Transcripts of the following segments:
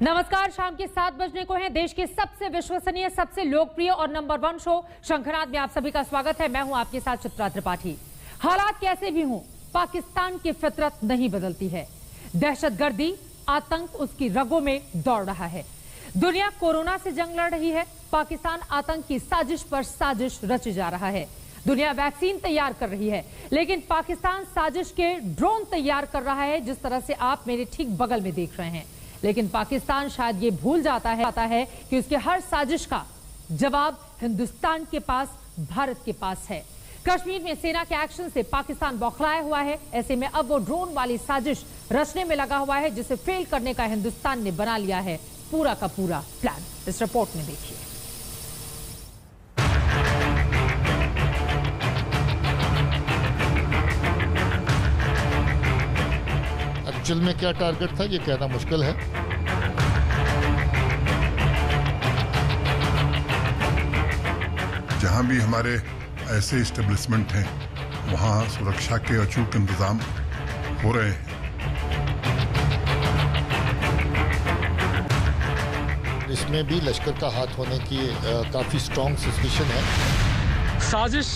नमस्कार, शाम के 7 बजने को है। देश के सबसे विश्वसनीय, सबसे लोकप्रिय और नंबर 1 शो शंखनाद में आप सभी का स्वागत है। मैं हूं आपके साथ चित्रा त्रिपाठी। हालात कैसे भी हों, पाकिस्तान की फितरत नहीं बदलती है। दहशतगर्दी, आतंक उसकी रगों में दौड़ रहा है। दुनिया कोरोना से जंग लड़ रही है, पाकिस्तान आतंक की साजिश पर साजिश रचे जा रहा है। दुनिया वैक्सीन तैयार कर रही है, लेकिन पाकिस्तान साजिश के ड्रोन तैयार कर रहा है, जिस तरह से आप मेरे ठीक बगल में देख रहे हैं। लेकिन पाकिस्तान शायद ये भूल जाता है कि उसके हर साजिश का जवाब हिंदुस्तान के पास, भारत के पास है। कश्मीर में सेना के एक्शन से पाकिस्तान बौखलाया हुआ है। ऐसे में अब वो ड्रोन वाली साजिश रचने में लगा हुआ है, जिसे फेल करने का हिंदुस्तान ने बना लिया है पूरा का पूरा प्लान। इस रिपोर्ट में देखिए। एक्चुअल में क्या टारगेट था ये कहना मुश्किल है। जहां भी हमारे ऐसे इस्टेब्लिशमेंट हैं वहां सुरक्षा के अचूक इंतजाम हो रहे हैं। इसमें भी लश्कर का हाथ होने की काफी स्ट्रॉन्ग सस्पिशन है। साजिश,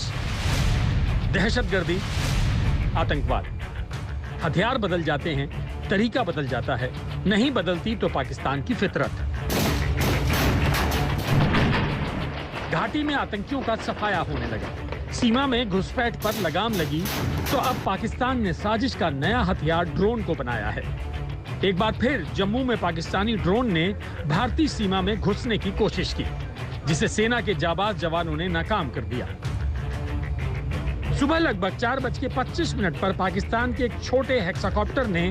दहशतगर्दी, आतंकवाद, हथियार बदल जाते हैं, तरीका बदल जाता है, नहीं बदलती तो पाकिस्तान की फितरत। घाटी में आतंकियों का सफाया होने लगा, सीमा में घुसपैठ पर लगाम लगी, तो अब पाकिस्तान ने साजिश का नया हथियार ड्रोन को बनाया है। एक बार फिर जम्मू में पाकिस्तानी ड्रोन ने भारतीय सीमा में घुसने की कोशिश की, जिसे सेना के जाबाज जवानों ने नाकाम कर दिया। सुबह लगभग 4:25 पर पाकिस्तान के एक छोटे हेक्साकॉप्टर ने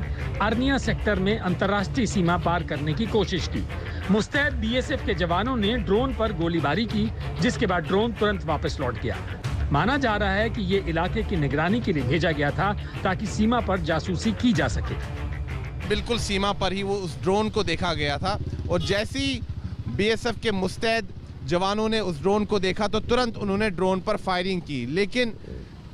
अर्निया सेक्टर में अंतर्राष्ट्रीय सीमा पार करने की कोशिश की। मुस्तैद बीएसएफ के जवानों ने ड्रोन पर गोलीबारी की, जिसके बाद ड्रोन तुरंत वापस लौट गया। माना जा रहा है कि ये इलाके की निगरानी के लिए भेजा गया था, ताकि सीमा पर जासूसी की जा सके। बिल्कुल सीमा पर ही वो उस ड्रोन को देखा गया था, और जैसी बीएसएफ के मुस्तैद जवानों ने उस ड्रोन को देखा तो तुरंत उन्होंने ड्रोन पर फायरिंग की। लेकिन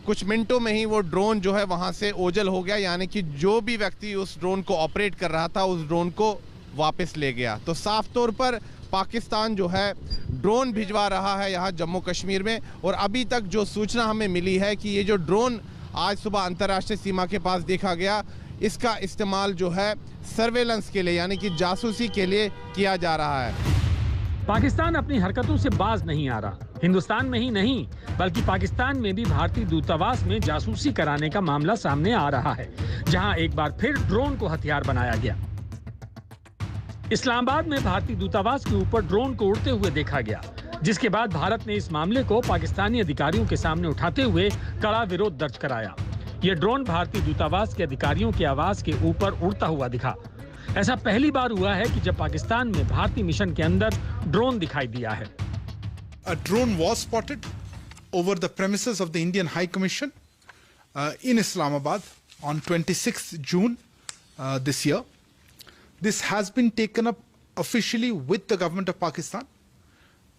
कुछ मिनटों में ही वो ड्रोन जो है वहां से ओझल हो गया, यानी कि जो भी व्यक्ति उस ड्रोन को ऑपरेट कर रहा था उस ड्रोन को वापस ले गया। तो साफ तौर पर पाकिस्तान जो है ड्रोन भिजवा रहा है यहाँ जम्मू कश्मीर में। और अभी तक जो सूचना हमें मिली है कि ये जो ड्रोन आज सुबह अंतर्राष्ट्रीय सीमा के पास देखा गया, इसका इस्तेमाल जो है सर्वेलेंस के लिए, यानी कि जासूसी के लिए किया जा रहा है। पाकिस्तान अपनी हरकतों से बाज नहीं आ रहा। हिंदुस्तान में ही नहीं, बल्कि पाकिस्तान में भी भारतीय दूतावास में जासूसी कराने का मामला सामने आ रहा है, जहां एक बार फिर ड्रोन को हथियार बनाया गया। इस्लामाबाद में भारतीय दूतावास के ऊपर ड्रोन को उड़ते हुए देखा गया, जिसके बाद भारत ने इस मामले को पाकिस्तानी अधिकारियों के सामने उठाते हुए कड़ा विरोध दर्ज कराया। ये ड्रोन भारतीय दूतावास के अधिकारियों के आवास के ऊपर उड़ता हुआ दिखा। ऐसा पहली बार हुआ है कि जब पाकिस्तान में भारतीय मिशन के अंदर ड्रोन दिखाई दिया है। A drone was spotted over the premises of the Indian High Commission in Islamabad on 26th June this year. This has been taken up officially with the government of Pakistan.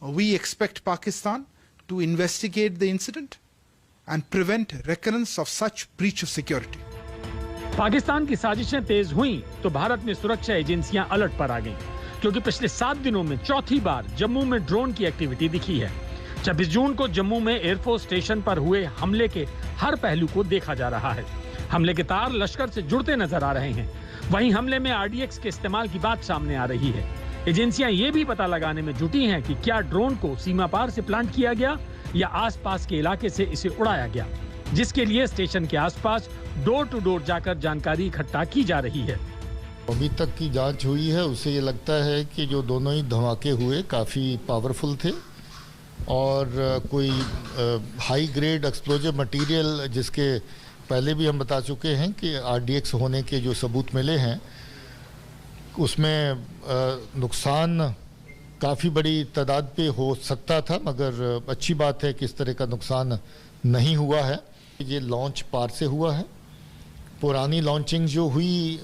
We expect Pakistan to investigate the incident and prevent recurrence of such breach of security. Pakistan की साजिशें तेज हुई तो भारत में सुरक्षा एजेंसियां alert पर आ गईं, क्योंकि पिछले 7 दिनों में चौथी बार जम्मू में ड्रोन की एक्टिविटी दिखी है। 26 जून को जम्मू में एयरफोर्स स्टेशन पर हुए हमले के हर पहलू को देखा जा रहा है। हमले के तार लश्कर से जुड़ते नजर आ रहे हैं। वहीं हमले में आरडीएक्स के इस्तेमाल की बात सामने आ रही है। एजेंसियां ये भी पता लगाने में जुटी हैं कि क्या ड्रोन को सीमा पार से प्लांट किया गया या आसपास के इलाके से इसे उड़ाया गया, जिसके लिए स्टेशन के आसपास डोर टू डोर जाकर जानकारी इकट्ठा की जा रही है। अभी तक की जांच हुई है, उससे ये लगता है कि जो दोनों ही धमाके हुए काफ़ी पावरफुल थे, और कोई हाई ग्रेड एक्सप्लोजिव मटेरियल, जिसके पहले भी हम बता चुके हैं कि आरडीएक्स होने के जो सबूत मिले हैं, उसमें नुकसान काफ़ी बड़ी तादाद पे हो सकता था, मगर अच्छी बात है कि इस तरह का नुकसान नहीं हुआ है। ये लॉन्च पार से हुआ है। पुरानी लॉन्चिंग जो हुई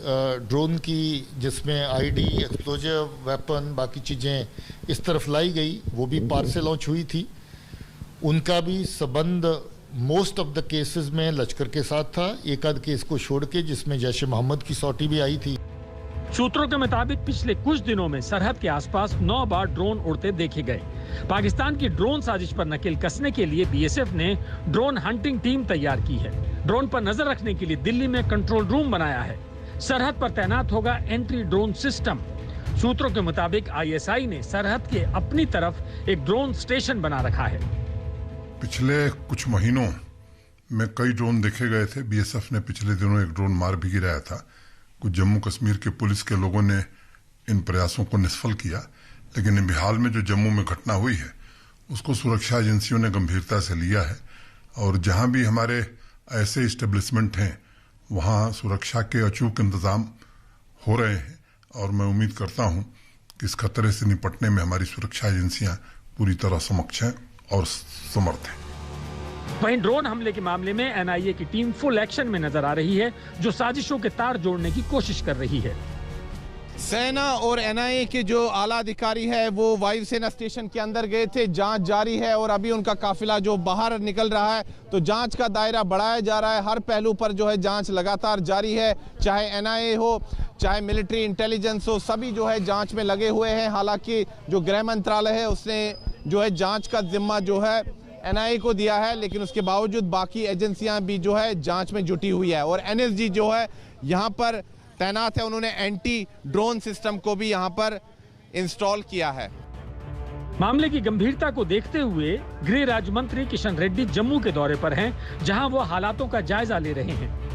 ड्रोन की, जिसमें आईडी, एक्सप्लोजिव वेपन, बाकी चीज़ें इस तरफ लाई गई, वो भी पार से लॉन्च हुई थी। उनका भी संबंध मोस्ट ऑफ द केसेस में लश्कर के साथ था, एक आध केस को छोड़ के जिसमें जैश ए मोहम्मद की सौटी भी आई थी। सूत्रों के मुताबिक पिछले कुछ दिनों में सरहद के आसपास 9 बार ड्रोन उड़ते देखे गए। पाकिस्तान की ड्रोन साजिश पर नकेल कसने के लिए बीएसएफ ने ड्रोन हंटिंग टीम तैयार की है। ड्रोन पर नजर रखने के लिए दिल्ली में कंट्रोल रूम बनाया है। सरहद पर तैनात होगा एंट्री ड्रोन सिस्टम। सूत्रों के मुताबिक आईएसआई ने सरहद के अपनी तरफ एक ड्रोन स्टेशन बना रखा है। पिछले कुछ महीनों में कई ड्रोन देखे गए थे। बीएसएफ ने पिछले दिनों एक ड्रोन मार भी गिराया था। कुछ जम्मू कश्मीर के पुलिस के लोगों ने इन प्रयासों को निष्फल किया, लेकिन अभी हाल में जो जम्मू में घटना हुई है उसको सुरक्षा एजेंसियों ने गंभीरता से लिया है और जहां भी हमारे ऐसे इस्टेब्लिशमेंट हैं वहां सुरक्षा के अचूक इंतजाम हो रहे हैं और मैं उम्मीद करता हूं कि इस खतरे से निपटने में हमारी सुरक्षा एजेंसियां पूरी तरह सक्षम हैं और समर्थ हैं। वहीं ड्रोन हमले के मामले में एनआईए की टीम फुल एक्शन में नजर आ रही है, जो साजिशों के तार जोड़ने की कोशिश कर रही है। सेना और एनआईए के जो आला अधिकारी है वो वायुसेना स्टेशन के अंदर गए थे। जांच जारी है और अभी उनका काफिला जो बाहर निकल रहा है, तो जांच का दायरा बढ़ाया जा रहा है। हर पहलू पर जो है जांच लगातार जारी है, चाहे एनआईए हो चाहे मिलिट्री इंटेलिजेंस हो, सभी जो है जांच में लगे हुए हैं। हालांकि जो गृह मंत्रालय है उसने जो है जांच का जिम्मा जो है एनआईए को दिया है, लेकिन उसके बावजूद बाकी एजेंसियां भी जो है जांच में जुटी हुई है और एनएसजी जो है यहां पर तैनात है। उन्होंने एंटी ड्रोन सिस्टम को भी यहां पर इंस्टॉल किया है। मामले की गंभीरता को देखते हुए गृह राज्य मंत्री किशन रेड्डी जम्मू के दौरे पर हैं, जहां वो हालातों का जायजा ले रहे हैं।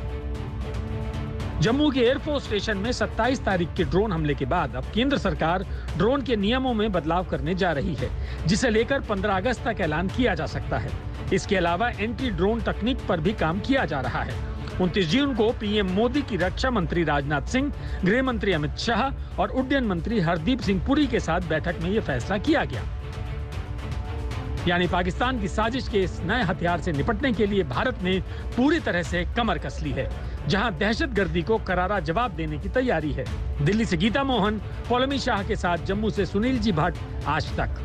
जम्मू के एयरफोर्स स्टेशन में 27 तारीख के ड्रोन हमले के बाद अब केंद्र सरकार ड्रोन के नियमों में बदलाव करने जा रही है, जिसे लेकर 15 अगस्त तक ऐलान किया जा सकता है। इसके अलावा एंटी ड्रोन तकनीक पर भी काम किया जा रहा है। 29 जून को पीएम मोदी की रक्षा मंत्री राजनाथ सिंह, गृह मंत्री अमित शाह और उड्डयन मंत्री हरदीप सिंह पुरी के साथ बैठक में यह फैसला किया गया। यानी पाकिस्तान की साजिश के इस नए हथियार से निपटने के लिए भारत ने पूरी तरह से कमर कस ली है, जहां दहशतगर्दी को करारा जवाब देने की तैयारी है। दिल्ली से गीता मोहन, पौलमी शाह के साथ जम्मू से सुनील जी भट्ट, आज तक।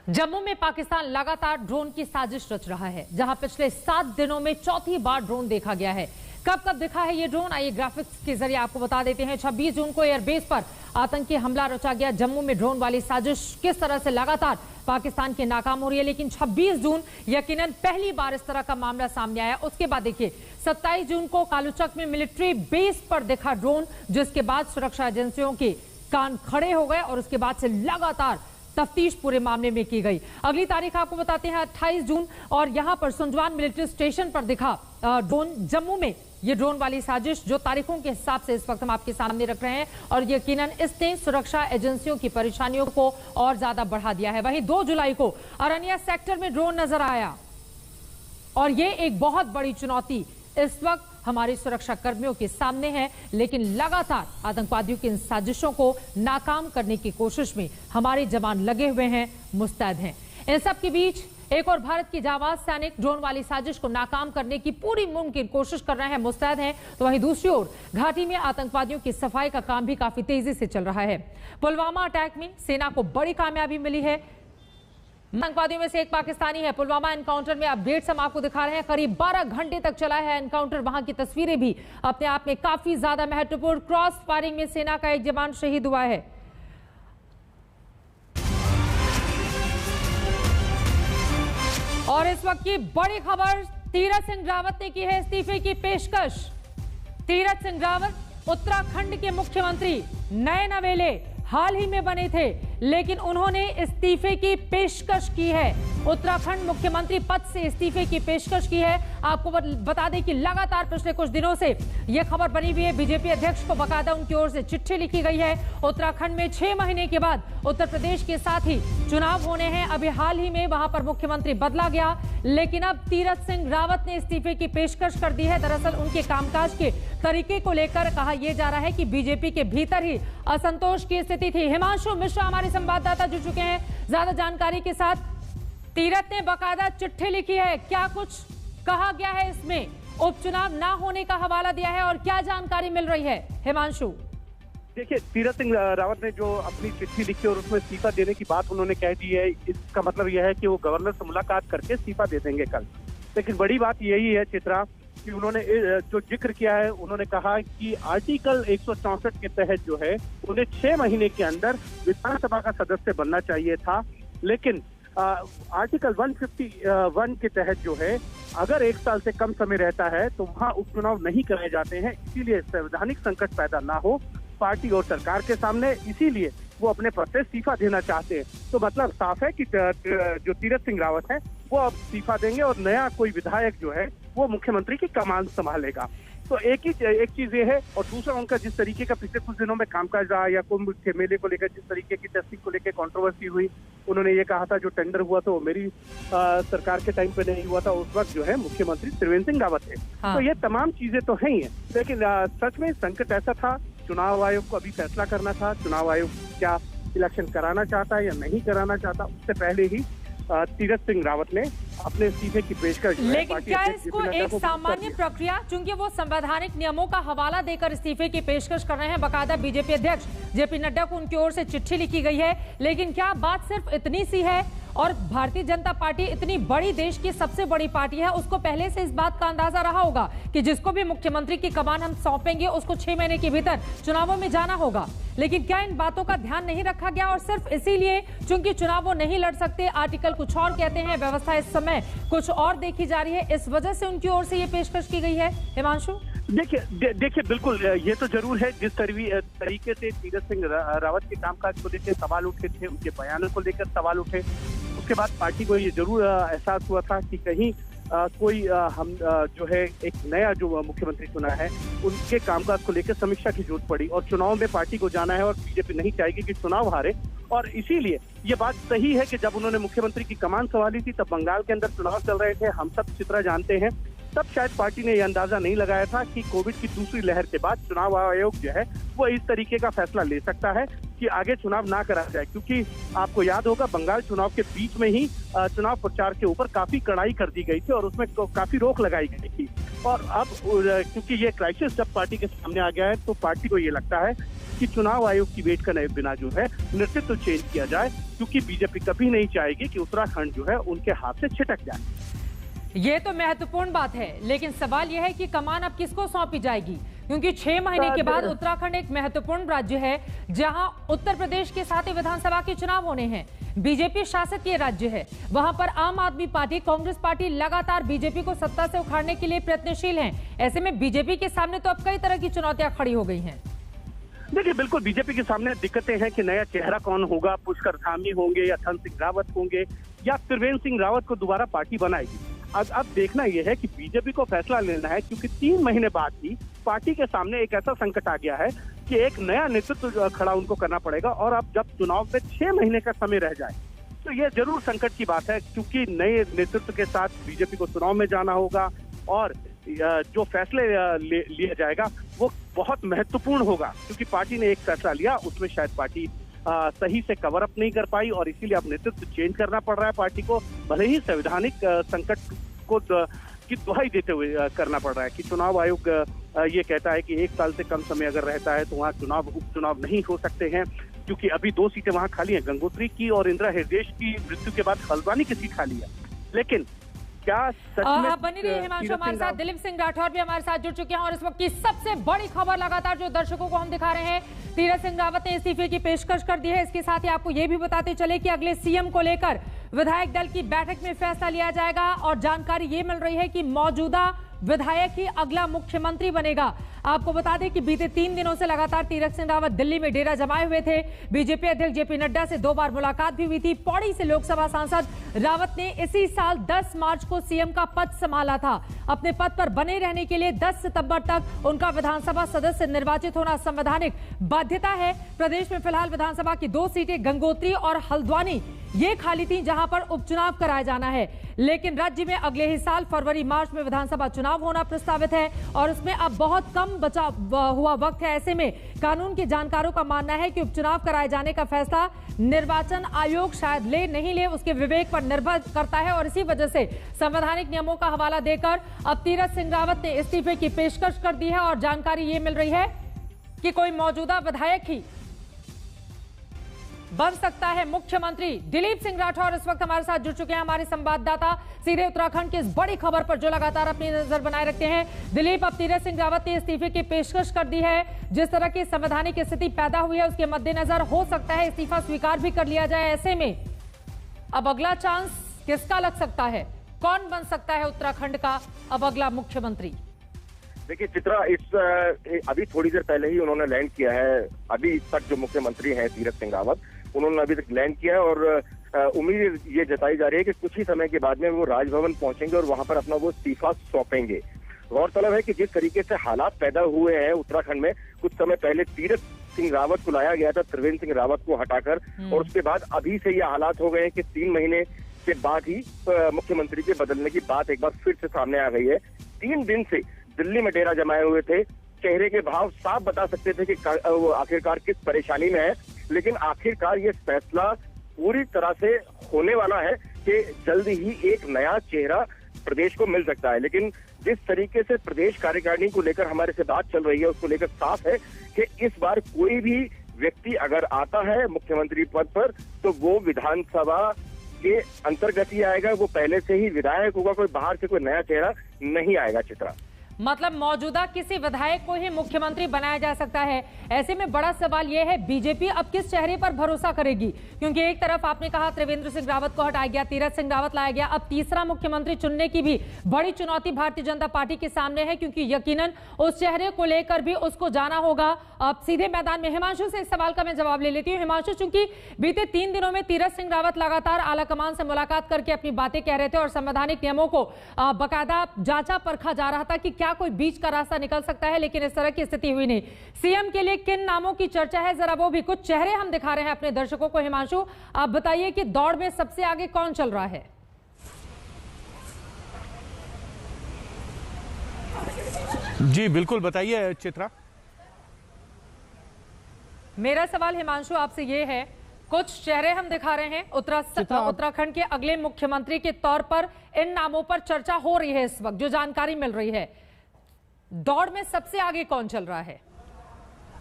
जम्मू में पाकिस्तान लगातार ड्रोन की साजिश रच रहा है, जहां पिछले 7 दिनों में चौथी बार ड्रोन देखा गया है। कब कब दिखा है ये ड्रोन, आइए ग्राफिक्स के जरिए आपको बता देते हैं। 26 जून को एयरबेस पर आतंकी हमला रचा गया। जम्मू में ड्रोन वाली साजिश किस तरह से लगातार पाकिस्तान की नाकाम हो रही है, लेकिन 26 जून यकीनन पहली बार इस तरह का मामला सामने आया। उसके बाद देखिए 27 जून को कालूचक में मिलिट्री बेस पर दिखा ड्रोन, जिसके बाद सुरक्षा एजेंसियों के कान खड़े हो गए और उसके बाद से लगातार तफ्तीश पूरे मामले में की गई। अगली तारीख आपको बताते हैं 28 जून, और यहां पर सुंजवान मिलिट्री स्टेशन पर दिखा ड्रोन। जम्मू में ये ड्रोन वाली साजिश जो तारीखों के हिसाब से इस वक्त हम आपके सामने रख रहे हैं, और यकीनन इसने सुरक्षा एजेंसियों की परेशानियों को और ज्यादा बढ़ा दिया है। वहीं 2 जुलाई को अरनिया सेक्टर में ड्रोन नजर आया, और ये एक बहुत बड़ी चुनौती इस वक्त हमारे सुरक्षा कर्मियों के सामने है, लेकिन लगातार आतंकवादियों की इन साजिशों को नाकाम करने की कोशिश में हमारे जवान लगे हुए हैं, मुस्तैद हैं। इन सब के बीच एक और भारत की जाबाज सैनिक ड्रोन वाली साजिश को नाकाम करने की पूरी मुमकिन कोशिश कर रहे हैं, मुस्तैद हैं। तो वहीं दूसरी ओर घाटी में आतंकवादियों की सफाई का काम भी काफी तेजी से चल रहा है। पुलवामा अटैक में सेना को बड़ी कामयाबी मिली है। आतंकवादियों में से एक पाकिस्तानी है। पुलवामा एनकाउंटर में अपडेट्स हम आपको दिखा रहे हैं। करीब 12 घंटे तक चला है एनकाउंटर। वहां की तस्वीरें भी अपने आप में काफी ज्यादा महत्वपूर्ण। क्रॉस फायरिंग में सेना का एक जवान शहीद हुआ है। और इस वक्त की बड़ी खबर, तीरथ सिंह रावत ने की है इस्तीफे की पेशकश। तीरथ सिंह रावत उत्तराखंड के मुख्यमंत्री, नए नवेले हाल ही में बने थे, लेकिन उन्होंने इस्तीफे की पेशकश की है। उत्तराखंड मुख्यमंत्री पद से इस्तीफे की पेशकश की है। आपको बता दें कि लगातार पिछले कुछ दिनों से यह खबर बनी हुई है। बीजेपी अध्यक्ष को बकायदा उनकी ओर से चिट्ठी लिखी गई है। उत्तराखंड में 6 महीने के बाद उत्तर प्रदेश के साथ ही चुनाव होने हैं। अभी हाल ही में वहां पर मुख्यमंत्री बदला गया, लेकिन अब तीरथ सिंह रावत ने इस्तीफे की पेशकश कर दी है। दरअसल उनके कामकाज के तरीके को लेकर कहा यह जा रहा है कि बीजेपी के भीतर ही असंतोष की स्थिति थी। हिमांशु मिश्रा हमारे संवाददाता जुड़ चुके हैं ज्यादा जानकारी के साथ। तीरथ ने बकायदा चिट्ठी लिखी है, क्या कुछ कहा गया है इसमें? उपचुनाव ना होने का हवाला दिया है और क्या जानकारी मिल रही है हिमांशु? देखिए, तीरथ सिंह रावत ने जो अपनी चिट्ठी लिखी और उसमें इस्तीफा देने की बात उन्होंने कह दी है। इसका मतलब यह है कि वो गवर्नर से मुलाकात करके इस्तीफा दे देंगे कल। लेकिन बड़ी बात यही है चित्रा कि उन्होंने जो जिक्र किया है, उन्होंने कहा कि आर्टिकल 164 के तहत जो है उन्हें 6 महीने के अंदर विधानसभा का सदस्य बनना चाहिए था, लेकिन आर्टिकल 151 के तहत जो है अगर 1 साल से कम समय रहता है तो वहाँ उपचुनाव नहीं कराए जाते हैं। इसीलिए संवैधानिक संकट पैदा ना हो पार्टी और सरकार के सामने, इसीलिए वो अपने पद से इस्तीफा देना चाहते हैं। तो मतलब साफ है कि जो तीरथ सिंह रावत है वो अब इस्तीफा देंगे और नया कोई विधायक जो है वो मुख्यमंत्री की कमान संभालेगा। तो एक चीज ये है, और दूसरा उनका जिस तरीके का पिछले कुछ दिनों में कामकाज रहा या कुंभ के मेले को लेकर जिस तरीके की टेस्टिंग को लेकर कंट्रोवर्सी हुई, उन्होंने ये कहा था जो टेंडर हुआ था वो मेरी सरकार के टाइम पे नहीं हुआ था, उस वक्त जो है मुख्यमंत्री त्रिवेंद्र सिंह रावत थे। हाँ। तो ये तमाम चीजें तो है ही है, लेकिन सच में संकट ऐसा था, चुनाव आयोग को अभी फैसला करना था, चुनाव आयोग क्या इलेक्शन कराना चाहता है या नहीं कराना चाहता। उससे पहले ही तीरथ सिंह रावत ने अपने इस्तीफे की पेशकश, लेकिन क्या इसको एक सामान्य प्रक्रिया, चूंकि वो संवैधानिक नियमों का हवाला देकर इस्तीफे की पेशकश कर रहे हैं, बकायदा बीजेपी अध्यक्ष जेपी नड्डा को उनकी ओर से चिट्ठी लिखी गई है, लेकिन क्या बात सिर्फ इतनी सी है? और भारतीय जनता पार्टी इतनी बड़ी, देश की सबसे बड़ी पार्टी है, उसको पहले से इस बात का अंदाजा रहा होगा कि जिसको भी मुख्यमंत्री की कमान हम सौंपेंगे उसको 6 महीने के भीतर चुनावों में जाना होगा। लेकिन क्या इन बातों का ध्यान नहीं रखा गया और सिर्फ इसीलिए चूंकि चुनाव वो नहीं लड़ सकते, आर्टिकल कुछ और कहते हैं, व्यवस्था इस समय कुछ और देखी जा रही है, इस वजह से उनकी ओर से ये पेशकश की गई है? हिमांशु, देखिए बिल्कुल ये तो जरूर है, जिस तरीके से तीरथ सिंह रावत के कामकाज को लेकर सवाल उठे थे, उनके बयानों को लेकर सवाल उठे, उसके बाद पार्टी को ये जरूर एहसास हुआ था कि कहीं कोई हम जो है एक नया जो मुख्यमंत्री चुना है उनके कामकाज को लेकर समीक्षा की जरूरत पड़ी, और चुनाव में पार्टी को जाना है और बीजेपी नहीं चाहेगी कि चुनाव हारे। और इसीलिए ये बात सही है कि जब उन्होंने मुख्यमंत्री की कमान संभाली थी तब बंगाल के अंदर चुनाव चल रहे थे, हम सब अच्छी तरह जानते हैं। तब शायद पार्टी ने यह अंदाजा नहीं लगाया था कि कोविड की दूसरी लहर के बाद चुनाव आयोग जो है वो इस तरीके का फैसला ले सकता है कि आगे चुनाव ना करा जाए, क्योंकि आपको याद होगा बंगाल चुनाव के बीच में ही चुनाव प्रचार के ऊपर काफी कड़ाई कर दी गई थी और उसमें काफी रोक लगाई गई थी। और अब क्योंकि ये क्राइसिस जब पार्टी के सामने आ गया है तो पार्टी को ये लगता है कि चुनाव आयोग की वेट करने बिना जो है नेतृत्व चेंज किया जाए, क्योंकि बीजेपी कभी नहीं चाहेगी कि उत्तराखंड जो है उनके हाथ से छिटक जाए। ये तो महत्वपूर्ण बात है, लेकिन सवाल यह है कि कमान अब किसको सौंपी जाएगी, क्योंकि 6 महीने के बाद उत्तराखंड एक महत्वपूर्ण राज्य है जहां उत्तर प्रदेश के साथ ही विधानसभा के चुनाव होने हैं। बीजेपी शासित ये राज्य है, वहां पर आम आदमी पार्टी, कांग्रेस पार्टी लगातार बीजेपी को सत्ता से उखाड़ने के लिए प्रयत्नशील हैं। ऐसे में बीजेपी के सामने तो अब कई तरह की चुनौतियां खड़ी हो गई हैं। देखिए बिल्कुल बीजेपी के सामने दिक्कतें हैं कि नया चेहरा कौन होगा, पुष्कर धामी होंगे या धन सिंह रावत होंगे या त्रिवेंद्र सिंह रावत को दोबारा पार्टी बनाएगी। अब देखना यह है कि बीजेपी को फैसला लेना है, क्योंकि 3 महीने बाद ही पार्टी के सामने एक ऐसा संकट आ गया है कि एक नया नेतृत्व खड़ा उनको करना पड़ेगा। और अब जब चुनाव में 6 महीने का समय रह जाए तो ये जरूर संकट की बात है, क्योंकि नए नेतृत्व के साथ बीजेपी को चुनाव में जाना होगा और जो फैसले लिया जाएगा वो बहुत महत्वपूर्ण होगा, क्योंकि पार्टी ने एक फैसला लिया उसमें शायद पार्टी सही से कवर अप नहीं कर पाई और इसीलिए अब नेतृत्व चेंज करना पड़ रहा है पार्टी को, भले ही संवैधानिक संकट को की दुहाई देते हुए करना पड़ रहा है कि चुनाव आयोग ये कहता है कि 1 साल से कम समय अगर रहता है तो वहाँ उपचुनाव नहीं हो सकते हैं, क्योंकि अभी 2 सीटें वहाँ खाली हैं, गंगोत्री की और इंदिरा हृदयेश की मृत्यु के बाद हल्द्वानी की सीट खाली है। लेकिन क्या सच में बनी रही हिमांशु हमारे साथ, दिलीप सिंह राठौर भी हमारे साथ जुड़ चुके हैं और इस वक्त की सबसे बड़ी खबर लगातार जो दर्शकों को हम दिखा रहे हैं, तीरथ सिंह रावत ने इस्तीफे की पेशकश कर दी है। इसके साथ ही आपको ये भी बताते चले कि अगले सीएम को लेकर विधायक दल की बैठक में फैसला लिया जाएगा और जानकारी ये मिल रही है कि मौजूदा विधायक ही अगला मुख्यमंत्री बनेगा। आपको बता दें कि बीते 3 दिनों से लगातार तीरथ सिंह रावत दिल्ली में डेरा जमाए हुए थे। बीजेपी अध्यक्ष जेपी नड्डा से 2 बार मुलाकात भी हुई थी। पौड़ी से लोकसभा सांसद रावत ने इसी साल 10 मार्च को सीएम का पद संभाला था। अपने पद पर बने रहने के लिए 10 सितंबर तक उनका विधानसभा सदस्य निर्वाचित होना संवैधानिक बाध्यता है। प्रदेश में फिलहाल विधानसभा की 2 सीटें गंगोत्री और हल्द्वानी ये खाली थी जहां पर उपचुनाव कराया जाना है, लेकिन राज्य में अगले ही साल फरवरी मार्च में विधानसभा चुनाव होना प्रस्तावित है और उसमें अब बहुत कम बचा हुआ वक्त है। ऐसे में कानून के जानकारों का मानना है कि उपचुनाव कराए जाने का फैसला निर्वाचन आयोग शायद ले नहीं ले, उसके विवेक पर निर्भर करता है और इसी वजह से संवैधानिक नियमों का हवाला देकर अब तीरथ सिंह रावत ने इस्तीफे की पेशकश कर दी है और जानकारी ये मिल रही है कि कोई मौजूदा विधायक ही बन सकता है मुख्यमंत्री? दिलीप सिंह राठौर इस वक्त हमारे साथ जुड़ चुके हैं, हमारे संवाददाता, सीधे उत्तराखंड की इस बड़ी खबर पर जो लगातार अपनी नजर बनाए रखते हैं। दिलीप, अब तीरथ सिंह रावत ने इस्तीफे की पेशकश कर दी है। जिस तरह की संवैधानिक स्थिति पैदा हुई है उसके मद्देनजर हो सकता है इस्तीफा स्वीकार भी कर लिया जाए। ऐसे में अब अगला चांस किसका लग सकता है? कौन बन सकता है उत्तराखंड का अब अगला मुख्यमंत्री? देखिए चित्रा, अभी थोड़ी देर पहले ही उन्होंने लैंड किया है। अभी तक जो मुख्यमंत्री हैं तीरथ सिंह रावत, उन्होंने अभी तक लैंड किया है और उम्मीद ये जताई जा रही है कि कुछ ही समय के बाद में वो राजभवन पहुंचेंगे और वहां पर अपना वो इस्तीफा सौंपेंगे। गौरतलब है कि जिस तरीके से हालात पैदा हुए हैं उत्तराखंड में, कुछ समय पहले तीरथ सिंह रावत को लाया गया था त्रिवेंद्र सिंह रावत को हटाकर, और उसके बाद अभी से ये हालात हो गए हैं कि 3 महीने के बाद ही मुख्यमंत्री के बदलने की बात एक बार फिर से सामने आ गई है। 3 दिन से दिल्ली में डेरा जमाए हुए थे, चेहरे के भाव साफ बता सकते थे कि वो आखिरकार किस परेशानी में है। लेकिन आखिरकार ये फैसला पूरी तरह से होने वाला है कि जल्द ही एक नया चेहरा प्रदेश को मिल सकता है। लेकिन जिस तरीके से प्रदेश कार्यकारिणी को लेकर हमारे से बात चल रही है उसको लेकर साफ है कि इस बार कोई भी व्यक्ति अगर आता है मुख्यमंत्री पद पर तो वो विधानसभा के अंतर्गत ही आएगा, वो पहले से ही विधायक होगा, कोई बाहर से कोई नया चेहरा नहीं आएगा। चित्रा, मतलब मौजूदा किसी विधायक को ही मुख्यमंत्री बनाया जा सकता है। ऐसे में बड़ा सवाल यह है बीजेपी अब किस चेहरे पर भरोसा करेगी? क्योंकि एक तरफ आपने कहा त्रिवेंद्र सिंह रावत को हटाया गया, तीरथ सिंह रावत लाया गया, अब तीसरा मुख्यमंत्री चुनने की भी बड़ी चुनौती भारतीय जनता पार्टी के सामने है, क्योंकि यकीनन उस चेहरे को लेकर भी उसको जाना होगा। अब सीधे मैदान में हिमांशु से इस सवाल का मैं जवाब ले लेती हूँ। हिमांशु, चूंकि बीते 3 दिनों में तीरथ सिंह रावत लगातार आलाकमान से मुलाकात करके अपनी बातें कह रहे थे और संवैधानिक नियमों को बाकायदा जांचा परखा जा रहा था कि क्या कोई बीच का रास्ता निकल सकता है, लेकिन इस तरह की स्थिति हुई नहीं। सीएम के लिए किन नामों की चर्चा है, जरा वो भी कुछ चेहरे हम दिखा रहे हैं अपने दर्शकों को। हिमांशु, आप बताइए कि दौड़ में सबसे आगे कौन चल रहा है? जी बिल्कुल, बताइए चित्रा। मेरा सवाल हिमांशु आपसे ये है, कुछ चेहरे हम दिखा रहे हैं उत्तराखंड के अगले मुख्यमंत्री के तौर पर, इन नामों पर चर्चा हो रही है इस वक्त, जो जानकारी मिल रही है। दौड़ में सबसे आगे कौन चल रहा है?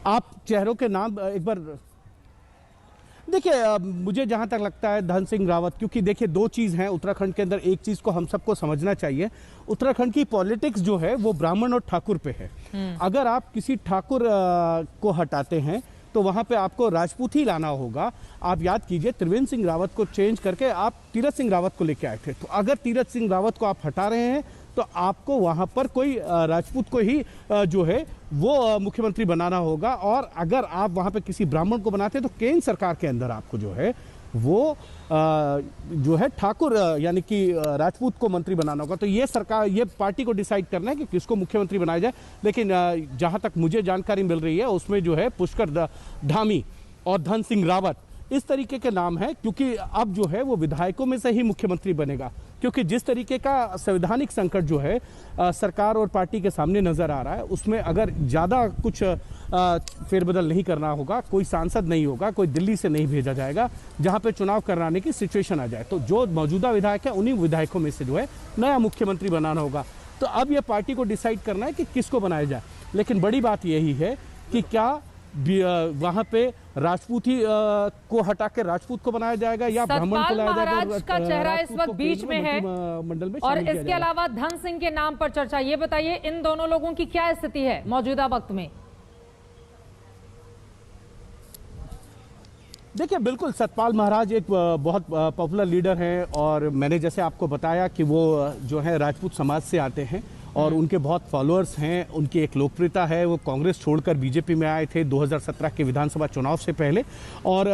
आप चेहरों के नाम एक बार देखिए। मुझे जहां तक लगता है धन सिंह रावत, क्योंकि देखिए 2 चीज हैं उत्तराखंड के अंदर। एक चीज को हम सबको समझना चाहिए, उत्तराखंड की पॉलिटिक्स जो है वो ब्राह्मण और ठाकुर पे है। अगर आप किसी ठाकुर को हटाते हैं तो वहां पे आपको राजपूत ही लाना होगा। आप याद कीजिए त्रिवेंद्र सिंह रावत को चेंज करके आप तीरथ सिंह रावत को लेके आए थे, तो अगर तीरथ सिंह रावत को आप हटा रहे हैं तो आपको वहां पर कोई राजपूत को ही जो है वो मुख्यमंत्री बनाना होगा। और अगर आप वहां पे किसी ब्राह्मण को बनाते हैं तो केंद्र सरकार के अंदर आपको जो है वो जो है ठाकुर यानी कि राजपूत को मंत्री बनाना होगा। तो ये सरकार, ये पार्टी को डिसाइड करना है कि किसको मुख्यमंत्री बनाया जाए। लेकिन जहां तक मुझे जानकारी मिल रही है उसमें जो है पुष्कर धामी और धन सिंह रावत इस तरीके के नाम है, क्योंकि अब जो है वो विधायकों में से ही मुख्यमंत्री बनेगा। क्योंकि जिस तरीके का संवैधानिक संकट जो है सरकार और पार्टी के सामने नजर आ रहा है, उसमें अगर ज़्यादा कुछ फेरबदल नहीं करना होगा, कोई सांसद नहीं होगा, कोई दिल्ली से नहीं भेजा जाएगा जहां पे चुनाव कराने की सिचुएशन आ जाए, तो जो मौजूदा विधायक है उन्हीं विधायकों में से जो है नया मुख्यमंत्री बनाना होगा। तो अब यह पार्टी को डिसाइड करना है कि किसको बनाया जाए। लेकिन बड़ी बात यही है कि क्या वहां पे राजपूत ही को हटा के राजपूत को बनाया जाएगा या ब्राह्मण को लाया जाएगा? महाराज का चेहरा इस वक्त बीच में है मंडल में, और इसके अलावा धन सिंह के नाम पर चर्चा। ये बताइए इन दोनों लोगों की क्या स्थिति है मौजूदा वक्त में? देखिए बिल्कुल, सतपाल महाराज एक बहुत पॉपुलर लीडर हैं और मैंने जैसे आपको बताया कि वो जो है राजपूत समाज से आते हैं और उनके बहुत फॉलोअर्स हैं, उनकी एक लोकप्रियता है। वो कांग्रेस छोड़कर बीजेपी में आए थे 2017 के विधानसभा चुनाव से पहले। और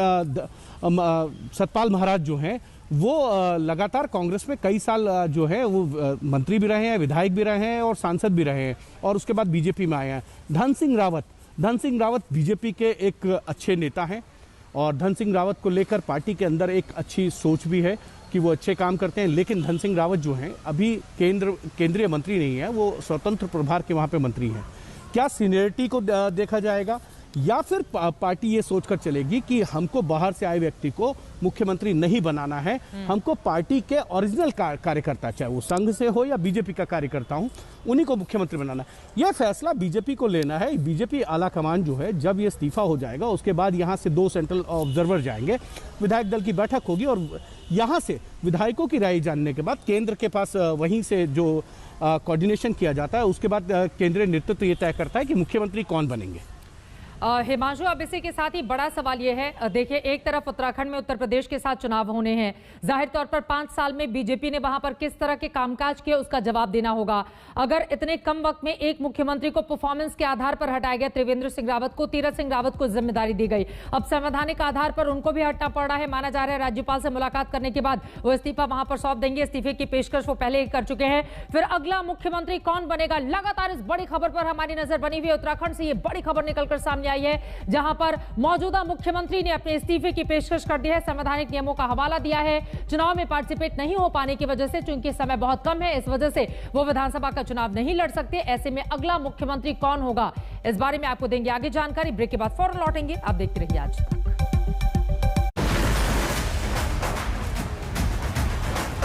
सतपाल महाराज जो हैं वो लगातार कांग्रेस में कई साल जो है वो मंत्री भी रहे हैं, विधायक भी रहे हैं और सांसद भी रहे हैं, और उसके बाद बीजेपी में आए हैं। धन सिंह रावत बीजेपी के एक अच्छे नेता हैं और धन सिंह रावत को लेकर पार्टी के अंदर एक अच्छी सोच भी है कि वो अच्छे काम करते हैं। लेकिन धन सिंह रावत जो हैं अभी केंद्रीय मंत्री नहीं है, वो स्वतंत्र प्रभार के वहाँ पे मंत्री हैं। क्या सीनियरिटी को देखा जाएगा या फिर पार्टी ये सोचकर चलेगी कि हमको बाहर से आए व्यक्ति को मुख्यमंत्री नहीं बनाना है, हमको पार्टी के ओरिजिनल कार्यकर्ता, चाहे वो संघ से हो या बीजेपी का कार्यकर्ता हो, उन्हीं को मुख्यमंत्री बनाना है। यह फैसला बीजेपी को लेना है। बीजेपी आला कमान जो है, जब ये इस्तीफा हो जाएगा उसके बाद यहाँ से 2 सेंट्रल ऑब्जर्वर जाएंगे, विधायक दल की बैठक होगी और यहाँ से विधायकों की राय जानने के बाद केंद्र के पास वहीं से जो कोऑर्डिनेशन किया जाता है, उसके बाद केंद्रीय नेतृत्व ये तय करता है कि मुख्यमंत्री कौन बनेंगे। हिमांशु, अब इसी के साथ ही बड़ा सवाल यह है, देखिए एक तरफ उत्तराखंड में उत्तर प्रदेश के साथ चुनाव होने हैं, जाहिर तौर पर 5 साल में बीजेपी ने वहां पर किस तरह के कामकाज किए उसका जवाब देना होगा। अगर इतने कम वक्त में एक मुख्यमंत्री को परफॉर्मेंस के आधार पर हटाया गया, त्रिवेंद्र सिंह रावत को, तीरथ सिंह रावत को जिम्मेदारी दी गई, अब संवैधानिक आधार पर उनको भी हटना पड़ रहा है। माना जा रहा है राज्यपाल से मुलाकात करने के बाद वो इस्तीफा वहां पर सौंप देंगे। इस्तीफे की पेशकश वो पहले ही कर चुके हैं। फिर अगला मुख्यमंत्री कौन बनेगा, लगातार इस बड़ी खबर पर हमारी नजर बनी हुई है। उत्तराखंड से ये बड़ी खबर निकलकर सामने आई है, जहां पर मौजूदा मुख्यमंत्री ने अपने इस्तीफे की पेशकश कर दी है, संवैधानिक नियमों का हवाला दिया है। चुनाव में पार्टिसिपेट नहीं हो पाने की वजह से, चूंकि समय बहुत कम है, इस वजह से वो विधानसभा का चुनाव नहीं लड़ सकते। ऐसे में अगला मुख्यमंत्री कौन होगा, इस बारे में आपको देंगे आगे जानकारी। ब्रेक के बाद फौरन लौटेंगे, आप देखते रहिए आज।